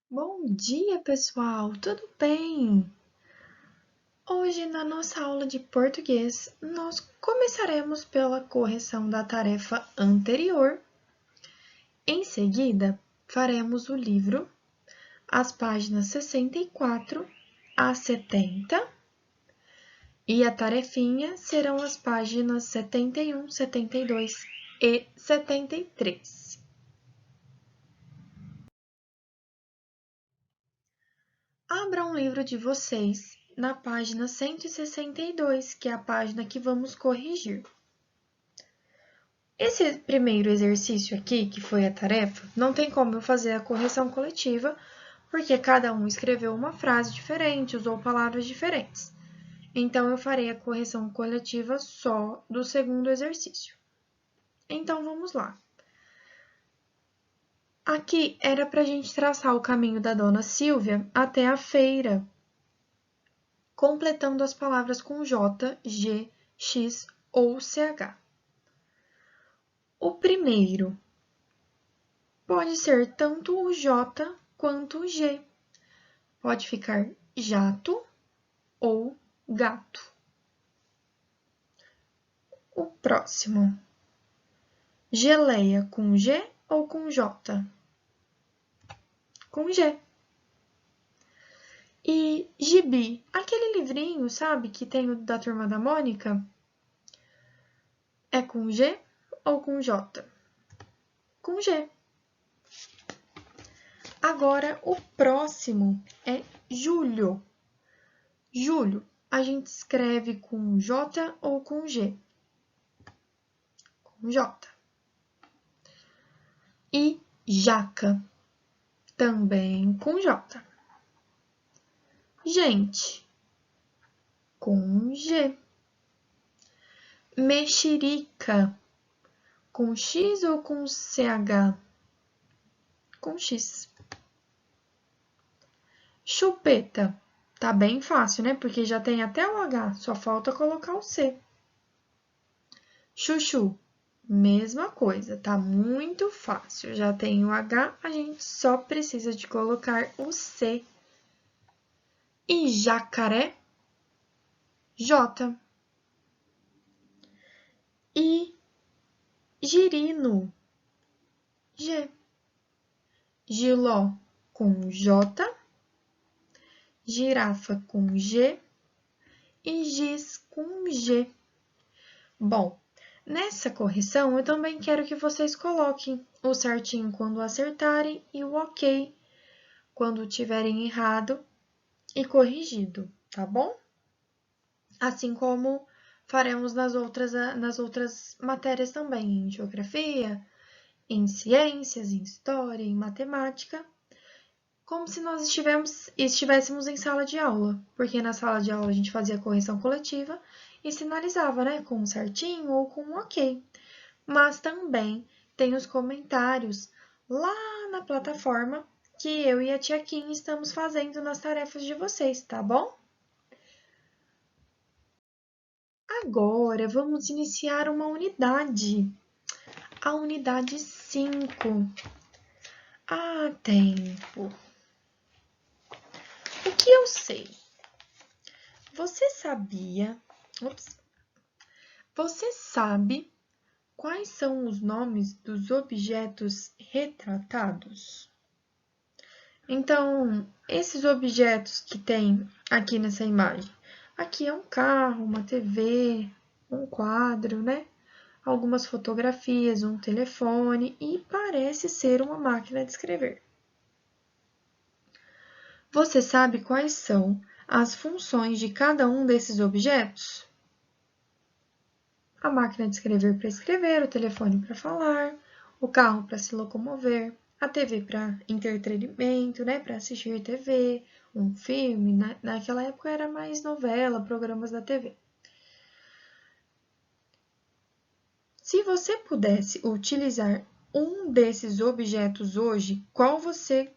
Bom dia, pessoal! Tudo bem? Hoje, na nossa aula de português, nós começaremos pela correção da tarefa anterior. Em seguida, faremos o livro, as páginas 64 a 70, e a tarefinha serão as páginas 71, 72 e 73. Abra um livro de vocês na página 162, que é a página que vamos corrigir. Esse primeiro exercício aqui, que foi a tarefa, não tem como eu fazer a correção coletiva, porque cada um escreveu uma frase diferente, usou palavras diferentes. Então, eu farei a correção coletiva só do segundo exercício. Então, vamos lá. Aqui era para a gente traçar o caminho da dona Silvia até a feira, completando as palavras com J, G, X ou CH. O primeiro pode ser tanto o J quanto o G. Pode ficar jato ou gato. O próximo, geleia com G ou com J? Com G. E gibi, aquele livrinho, sabe, que tem o da Turma da Mônica? É com G ou com J? Com G. Agora, o próximo é julho. Julho, a gente escreve com J ou com G? Com J. E jaca, também com J. Gente, com G. Mexerica, com X ou com CH? Com X. Chupeta, tá bem fácil, né? Porque já tem até o H, só falta colocar o C. Chuchu, mesma coisa, tá muito fácil. Já tem o H, a gente só precisa de colocar o C. E jacaré, J. E girino, G. Giló com J, girafa com G e giz com G. Bom, nessa correção eu também quero que vocês coloquem o certinho quando acertarem e o ok quando tiverem errado e corrigido, tá bom? Assim como faremos nas outras matérias também, em geografia, em ciências, em história, em matemática, como se nós estivéssemos em sala de aula, porque na sala de aula a gente fazia correção coletiva e sinalizava, né, com um certinho ou com um ok. Mas também tem os comentários lá na plataforma que eu e a tia Kim estamos fazendo nas tarefas de vocês, tá bom? Agora vamos iniciar uma unidade, a unidade 5. Há tempo. O que eu sei? Você sabia? Ops. Você sabe quais são os nomes dos objetos retratados? Então, esses objetos que tem aqui nessa imagem. Aqui é um carro, uma TV, um quadro, né? Algumas fotografias, um telefone e parece ser uma máquina de escrever. Você sabe quais são as funções de cada um desses objetos? A máquina de escrever para escrever, o telefone para falar, o carro para se locomover, a TV para entretenimento, né, para assistir TV, um filme, naquela época era mais novela, programas da TV. Se você pudesse utilizar um desses objetos hoje, qual você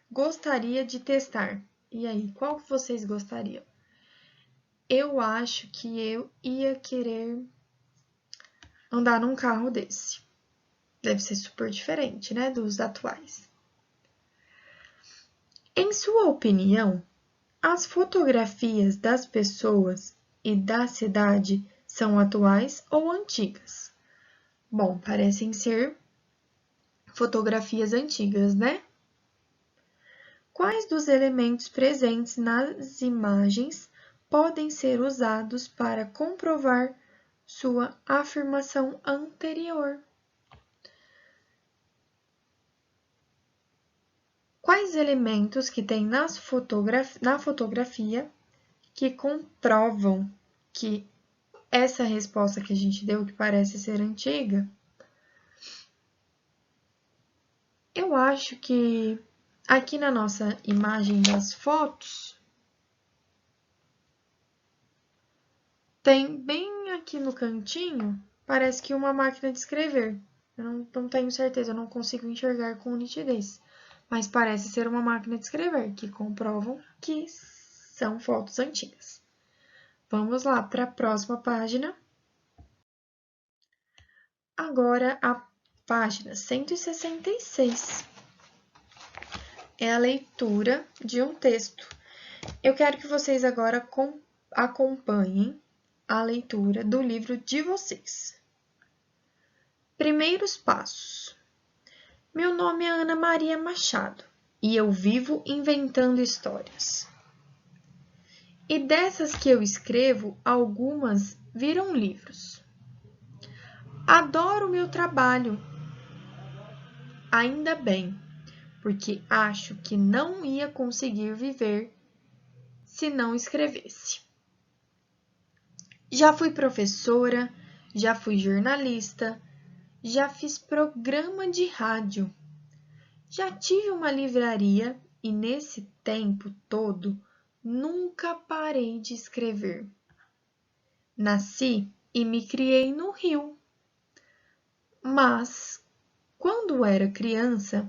gostaria de testar? E aí, qual vocês gostariam? Eu acho que eu ia querer andar num carro desse. Deve ser super diferente, né, dos atuais. Em sua opinião, as fotografias das pessoas e da cidade são atuais ou antigas? Bom, parecem ser fotografias antigas, né? Quais dos elementos presentes nas imagens podem ser usados para comprovar sua afirmação anterior? Quais elementos que tem na fotografia que comprovam que essa resposta que a gente deu, que parece ser antiga, eu acho que aqui na nossa imagem das fotos, tem bem aqui no cantinho, parece que uma máquina de escrever. Eu não tenho certeza, eu não consigo enxergar com nitidez. Mas parece ser uma máquina de escrever, que comprovam que são fotos antigas. Vamos lá para a próxima página. Agora, a página 166 é a leitura de um texto. Eu quero que vocês agora acompanhem a leitura do livro de vocês. Primeiros passos. Meu nome é Ana Maria Machado e eu vivo inventando histórias. E dessas que eu escrevo, algumas viram livros. Adoro o meu trabalho, ainda bem, porque acho que não ia conseguir viver se não escrevesse. Já fui professora, já fui jornalista, já fiz programa de rádio, já tive uma livraria e nesse tempo todo nunca parei de escrever. Nasci e me criei no Rio, mas quando era criança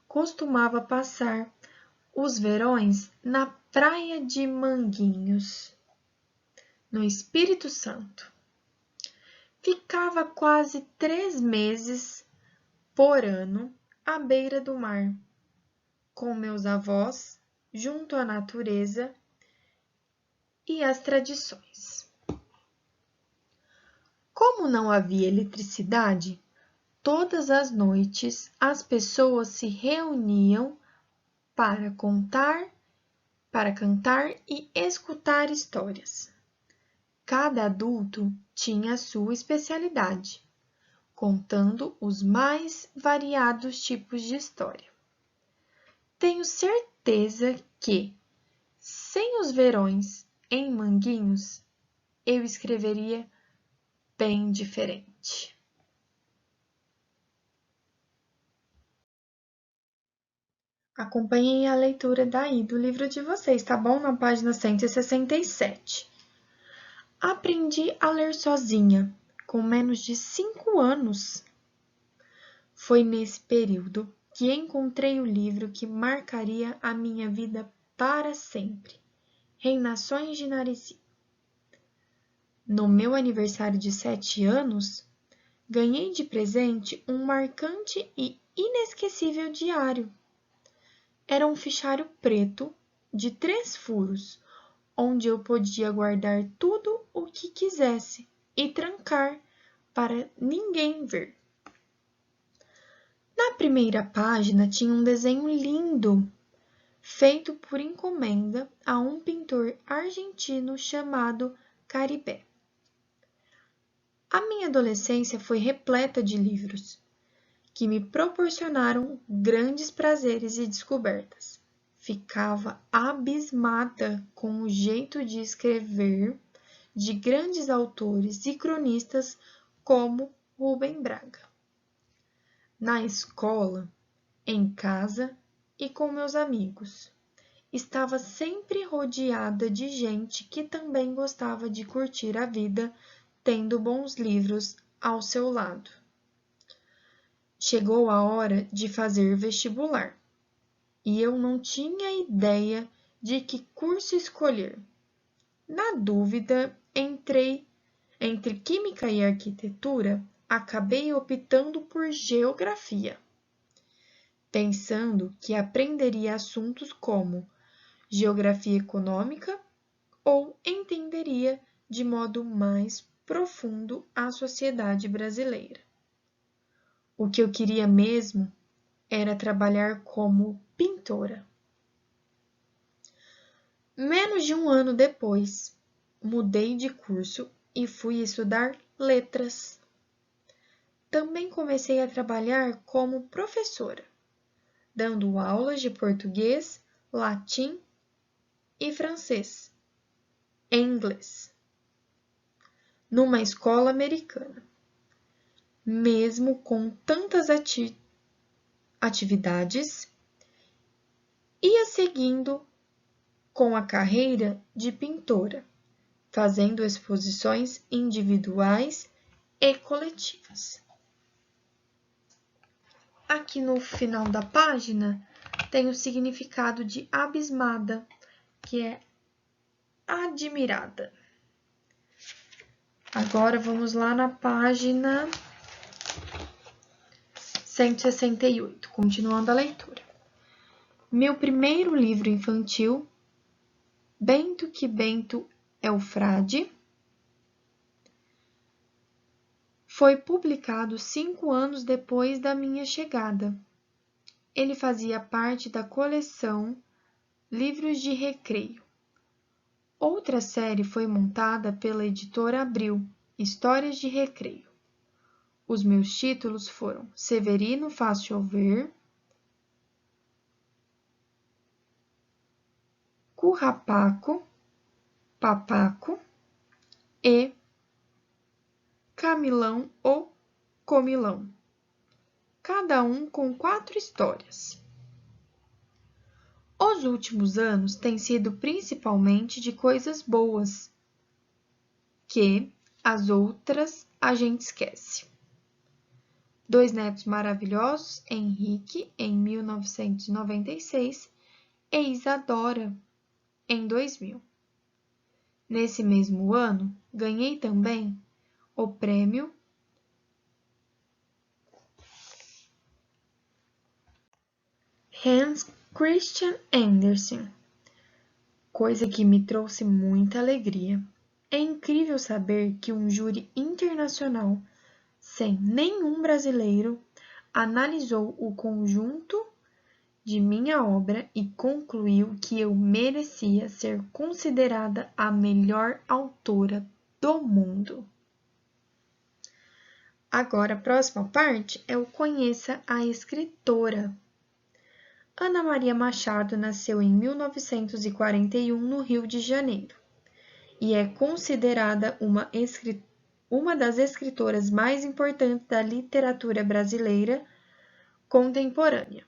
costumava passar os verões na praia de Manguinhos, no Espírito Santo. Ficava quase 3 meses por ano à beira do mar, com meus avós, junto à natureza e às tradições. Como não havia eletricidade, todas as noites as pessoas se reuniam para cantar e escutar histórias. Cada adulto tinha sua especialidade, contando os mais variados tipos de história. Tenho certeza que, sem os verões em Manguinhos, eu escreveria bem diferente. Acompanhem a leitura daí do livro de vocês, tá bom? Na página 167. Aprendi a ler sozinha, com menos de 5 anos. Foi nesse período que encontrei o livro que marcaria a minha vida para sempre, Reinações de Narici. No meu aniversário de 7 anos, ganhei de presente um marcante e inesquecível diário. Era um fichário preto de 3 furos, onde eu podia guardar tudo o que quisesse e trancar para ninguém ver. Na primeira página tinha um desenho lindo, feito por encomenda a um pintor argentino chamado Caribé. A minha adolescência foi repleta de livros, que me proporcionaram grandes prazeres e descobertas. Ficava abismada com o jeito de escrever de grandes autores e cronistas como Rubem Braga. Na escola, em casa e com meus amigos, estava sempre rodeada de gente que também gostava de curtir a vida, tendo bons livros ao seu lado. Chegou a hora de fazer vestibular e eu não tinha ideia de que curso escolher. Na dúvida, entre Química e Arquitetura, acabei optando por Geografia. pensando que aprenderia assuntos como geografia econômica ou entenderia de modo mais profundo a sociedade brasileira. O que eu queria mesmo era trabalhar como pintora. Menos de um ano depois, mudei de curso e fui estudar letras. Também comecei a trabalhar como professora, dando aulas de português, latim e francês, em inglês, numa escola americana. Mesmo com tantas atividades, ia seguindo com a carreira de pintora, fazendo exposições individuais e coletivas. Aqui no final da página tem o significado de abismada, que é admirada. Agora vamos lá na página 168, continuando a leitura. Meu primeiro livro infantil, Bento que Bento é o Frade, foi publicado 5 anos depois da minha chegada. Ele fazia parte da coleção Livros de Recreio. Outra série foi montada pela editora Abril, Histórias de Recreio. Os meus títulos foram Severino Faz Chover, Currapaco, Papaco e Camilão ou Comilão, cada um com 4 histórias. Os últimos anos têm sido principalmente de coisas boas, que as outras a gente esquece. 2 netos maravilhosos, Henrique, em 1996, e Isadora, em 2000. Nesse mesmo ano, ganhei também o prêmio Hans Christian Andersen, coisa que me trouxe muita alegria. É incrível saber que um júri internacional, sem nenhum brasileiro, analisou o conjunto de minha obra e concluiu que eu merecia ser considerada a melhor autora do mundo. Agora, a próxima parte é o Conheça a Escritora. Ana Maria Machado nasceu em 1941 no Rio de Janeiro e é considerada uma das escritoras mais importantes da literatura brasileira contemporânea.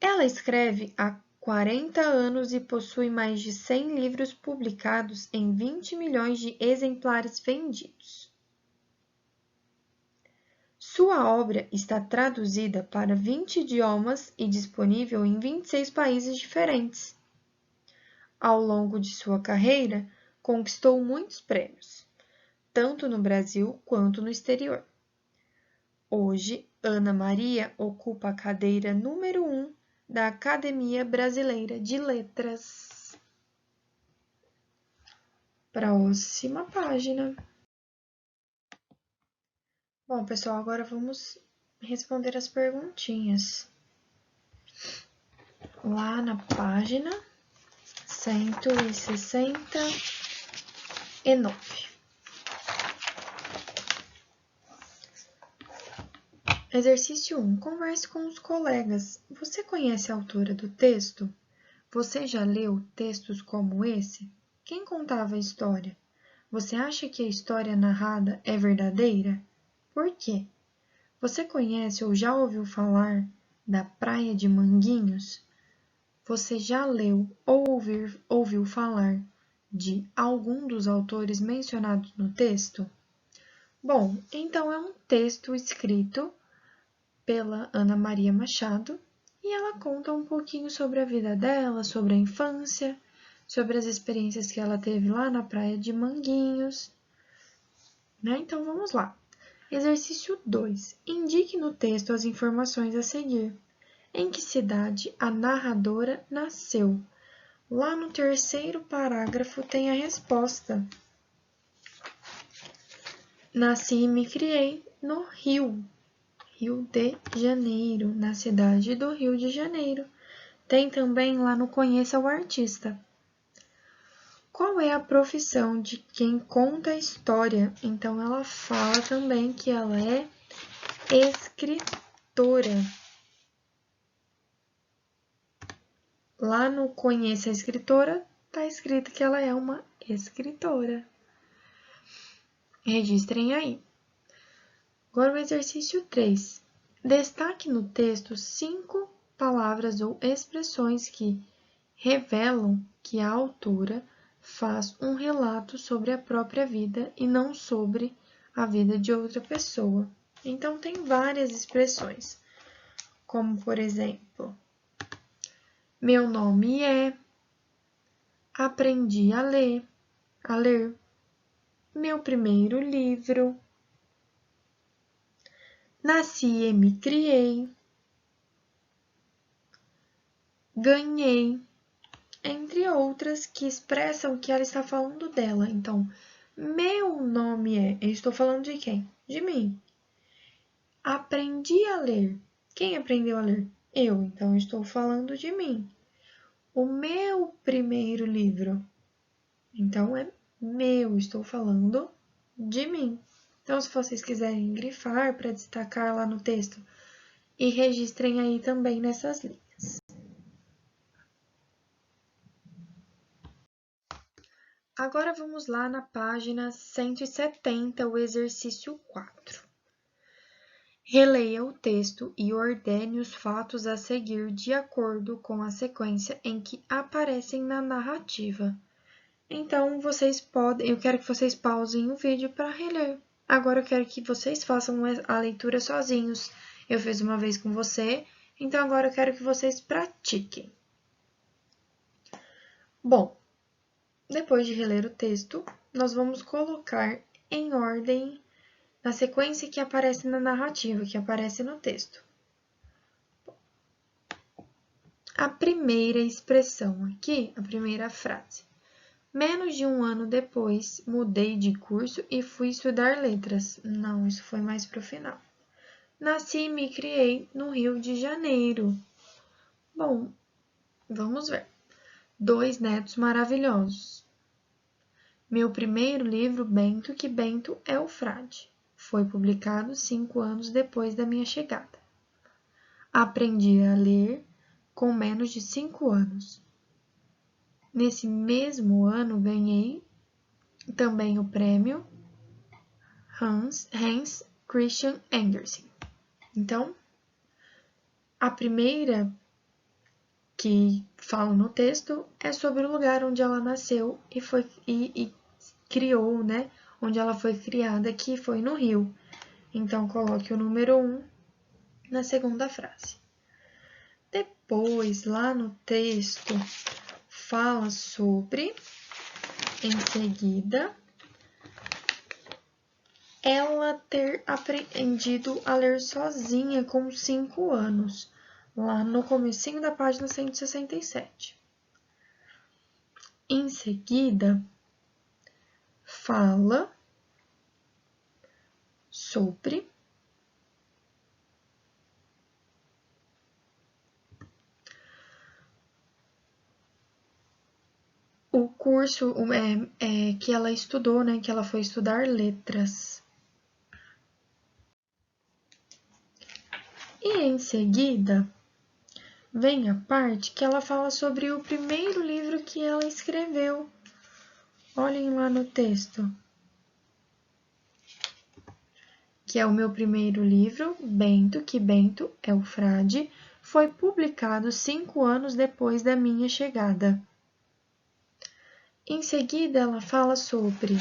Ela escreve há 40 anos e possui mais de 100 livros publicados em 20 milhões de exemplares vendidos. Sua obra está traduzida para 20 idiomas e disponível em 26 países diferentes. Ao longo de sua carreira, conquistou muitos prêmios, tanto no Brasil quanto no exterior. Hoje, Ana Maria ocupa a cadeira número 1 da Academia Brasileira de Letras. Próxima página. Bom, pessoal, agora vamos responder as perguntinhas. Lá na página 169. Exercício 1. Converse com os colegas. Você conhece a autora do texto? Você já leu textos como esse? Quem contava a história? Você acha que a história narrada é verdadeira? Por quê? Você conhece ou já ouviu falar da Praia de Manguinhos? Você já leu ou ouviu falar de algum dos autores mencionados no texto? Bom, então é um texto escrito pela Ana Maria Machado e ela conta um pouquinho sobre a vida dela, sobre a infância, sobre as experiências que ela teve lá na Praia de Manguinhos, né? Então vamos lá. Exercício 2. Indique no texto as informações a seguir. Em que cidade a narradora nasceu? Lá no terceiro parágrafo tem a resposta. Nasci e me criei no Rio de Janeiro, na cidade do Rio de Janeiro. Tem também lá no Conheça o Artista. Qual é a profissão de quem conta a história? Então, ela fala também que ela é escritora. Lá no Conheça a Escritora, está escrito que ela é uma escritora. Registrem aí. Agora o exercício 3. Destaque no texto 5 palavras ou expressões que revelam que a autora faz um relato sobre a própria vida e não sobre a vida de outra pessoa. Então, tem várias expressões, como, por exemplo, meu nome é, aprendi a ler, meu primeiro livro, nasci e me criei, ganhei, entre outras que expressam que ela está falando dela. Então, meu nome é, eu estou falando de quem? De mim. Aprendi a ler. Quem aprendeu a ler? Eu, então eu estou falando de mim. O meu primeiro livro, então é meu, estou falando de mim. Então, se vocês quiserem grifar para destacar lá no texto, e registrem aí também nessas linhas. Agora vamos lá na página 170, o exercício 4. Releia o texto e ordene os fatos a seguir de acordo com a sequência em que aparecem na narrativa. Então, eu quero que vocês pausem o vídeo para reler. Agora eu quero que vocês façam a leitura sozinhos. Eu fiz uma vez com você, então agora eu quero que vocês pratiquem. Bom, depois de reler o texto, nós vamos colocar em ordem na sequência que aparece na narrativa, que aparece no texto. A primeira expressão aqui, a primeira frase. Menos de um ano depois, mudei de curso e fui estudar letras. Não, isso foi mais para o final. Nasci e me criei no Rio de Janeiro. Bom, vamos ver. 2 netos maravilhosos. Meu primeiro livro, Bento, que Bento é o frade. Foi publicado 5 anos depois da minha chegada. Aprendi a ler com menos de 5 anos. Nesse mesmo ano, ganhei também o prêmio Hans Christian Andersen. Então, a primeira que falo no texto é sobre o lugar onde ela nasceu e criou, né? Onde ela foi criada, que foi no Rio. Então, coloque o número 1 na segunda frase. Depois, lá no texto, fala sobre, em seguida, ela ter aprendido a ler sozinha com 5 anos, lá no comecinho da página 167. Em seguida, fala sobre o curso que ela estudou, né, que ela foi estudar letras. E em seguida, vem a parte que ela fala sobre o primeiro livro que ela escreveu. Olhem lá no texto. Que é o meu primeiro livro, Bento, que Bento é o frade, foi publicado 5 anos depois da minha chegada. Em seguida, ela fala sobre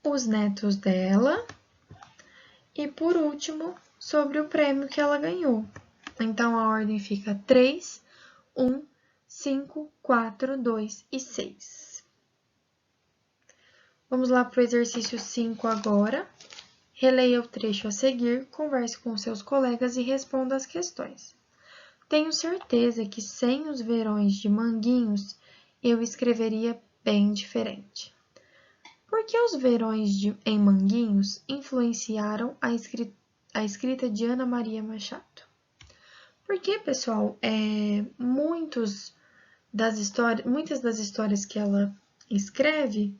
os netos dela e, por último, sobre o prêmio que ela ganhou. Então, a ordem fica 3, 1, 5, 4, 2 e 6. Vamos lá para o exercício 5 agora. Releia o trecho a seguir, converse com seus colegas e responda as questões. Tenho certeza que sem os verões de Manguinhos, eu escreveria bem diferente. Por que os verões em Manguinhos influenciaram a escrita de Ana Maria Machado? Porque, pessoal, muitas das histórias que ela escreve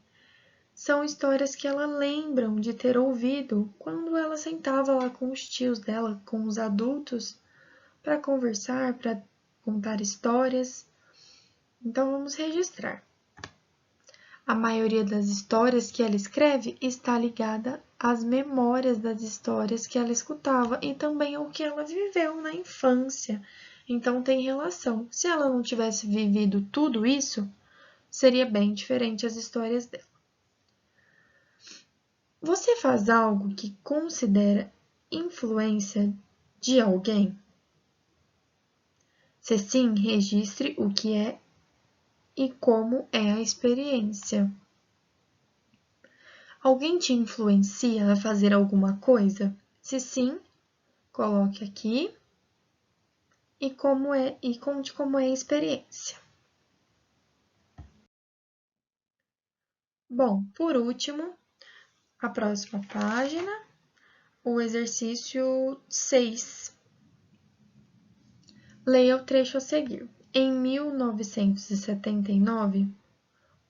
são histórias que ela lembram de ter ouvido quando ela sentava lá com os tios dela, com os adultos, para conversar, para contar histórias. Então, vamos registrar. A maioria das histórias que ela escreve está ligada às memórias das histórias que ela escutava e também ao que ela viveu na infância. Então tem relação. Se ela não tivesse vivido tudo isso, seria bem diferente as histórias dela. Você faz algo que considera influência de alguém? Se sim, registre o que é e como é a experiência. Alguém te influencia a fazer alguma coisa? Se sim, coloque aqui e conte como é a experiência. Bom, por último, a próxima página, o exercício 6. Leia o trecho a seguir. Em 1979,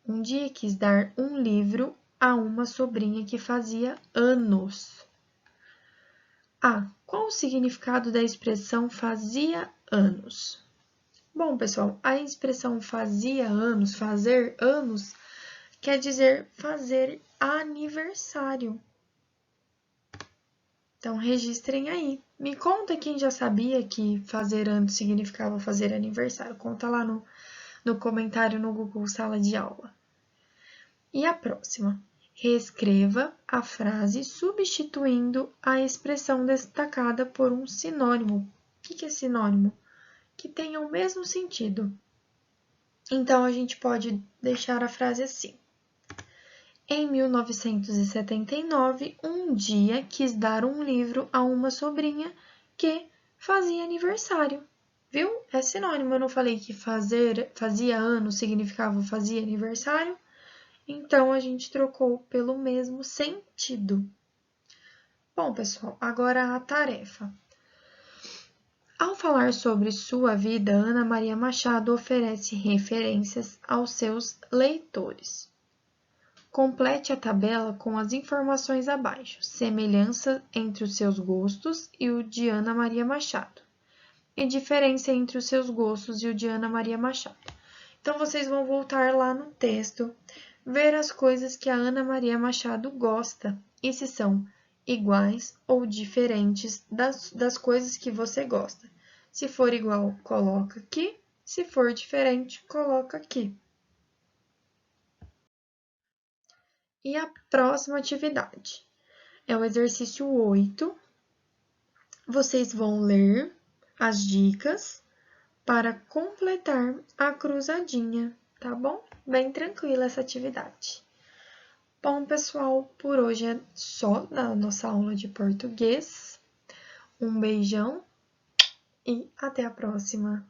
um dia quis dar um livro a uma sobrinha que fazia anos. Qual o significado da expressão fazia anos? Bom, pessoal, a expressão fazia anos, fazer anos, quer dizer fazer aniversário. Então, registrem aí. Me conta quem já sabia que fazer anos significava fazer aniversário. Conta lá no comentário no Google Sala de Aula. E a próxima? Reescreva a frase substituindo a expressão destacada por um sinônimo. O que é sinônimo? Que tenha o mesmo sentido. Então, a gente pode deixar a frase assim. Em 1979, um dia quis dar um livro a uma sobrinha que fazia aniversário. Viu? É sinônimo. Eu não falei que fazia ano significava fazia aniversário? Então, a gente trocou pelo mesmo sentido. Bom, pessoal, agora a tarefa. Ao falar sobre sua vida, Ana Maria Machado oferece referências aos seus leitores. Complete a tabela com as informações abaixo. Semelhança entre os seus gostos e o de Ana Maria Machado. E diferença entre os seus gostos e o de Ana Maria Machado. Então, vocês vão voltar lá no texto, ver as coisas que a Ana Maria Machado gosta e se são iguais ou diferentes das coisas que você gosta. Se for igual, coloca aqui. Se for diferente, coloca aqui. E a próxima atividade é o exercício 8. Vocês vão ler as dicas para completar a cruzadinha, tá bom? Bem tranquila essa atividade. Bom, pessoal, por hoje é só na nossa aula de português. Um beijão e até a próxima!